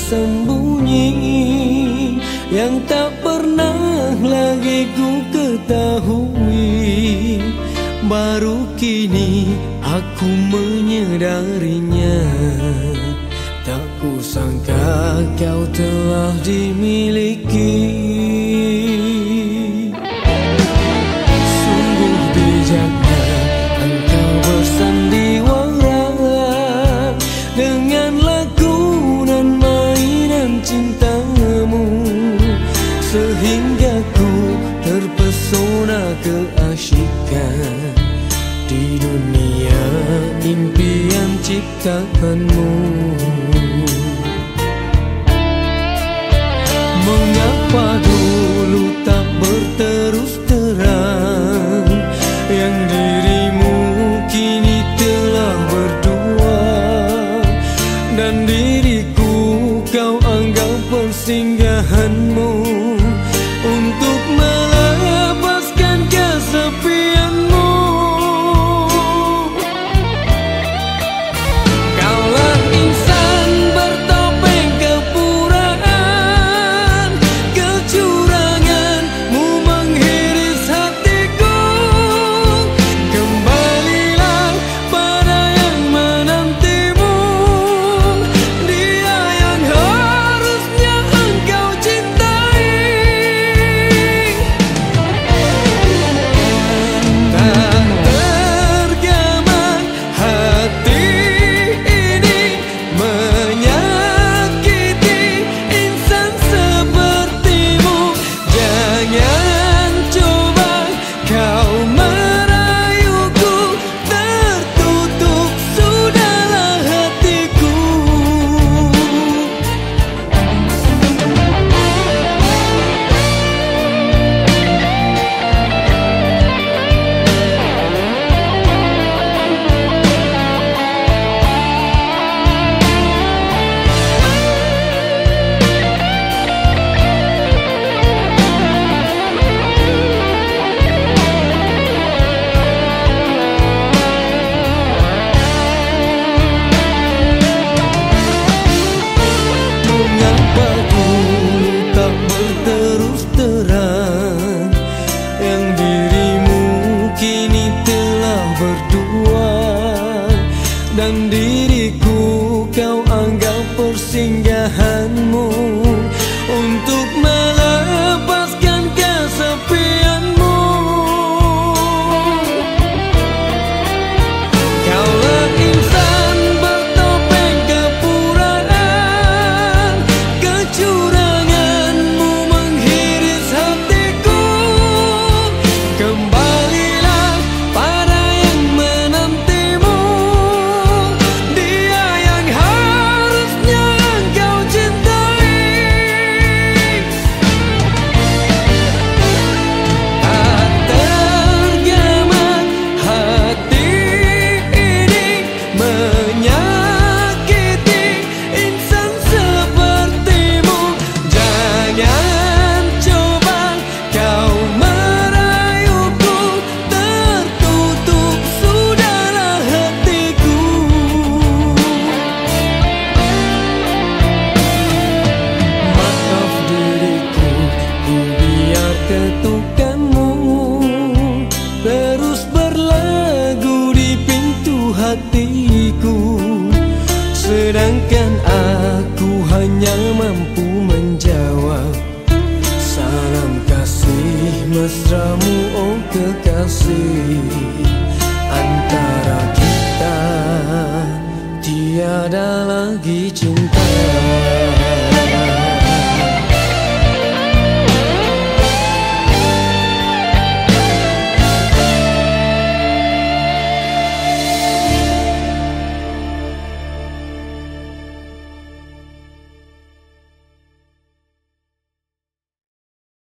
tersembunyi yang tak pernah lagi ku ketahui. Baru kini aku menyadarinya, tak kusangka kau telah dimiliki. Sungguh bijaknya engkau bersandiwara dengan lakonan mainan cintamu, sehingga ku terpesona keasyikan di dunia impian ciptaanmu. Mengapa dulu tak berterus terang, yang dirimu kini telah berdua, dan diriku kau anggap persinggahanmu untuk melepaskan kesepianmu. Kaulah insan bertopeng kepuraan, kecuranganmu menghiris hatiku. Kembalilah pada yang menantimu, dia yang harusnya engkau cintai. Tak tergamai hati ini menyakiti insan sepertimu. Jangan coba kau merayuku, tertutup sudahlah hatiku. Mengapa dulu tak berterus terang, yang dirimu kini telah berdua, dan diriku kau anggap persinggahanmu untuk melepaskan kesepianmu. Kaulah insan bertopeng kepuraan, kecuranganmu menghiris hatiku. Kembalilah pada yang menantimu, dia yang harusnya engkau cintai. Tak tergamai hati ini menyakiti insan sepertimu. Jangan coba kau merayuku, tertutup sudahlah hatiku. Maaf diriku, ku biar ketukanmu terus berlagu di pintu hatiku, sedangkan aku hanya mampu menjawab salam kasih mesramu, oh kekasih. Antara kita tiada lagi cinta.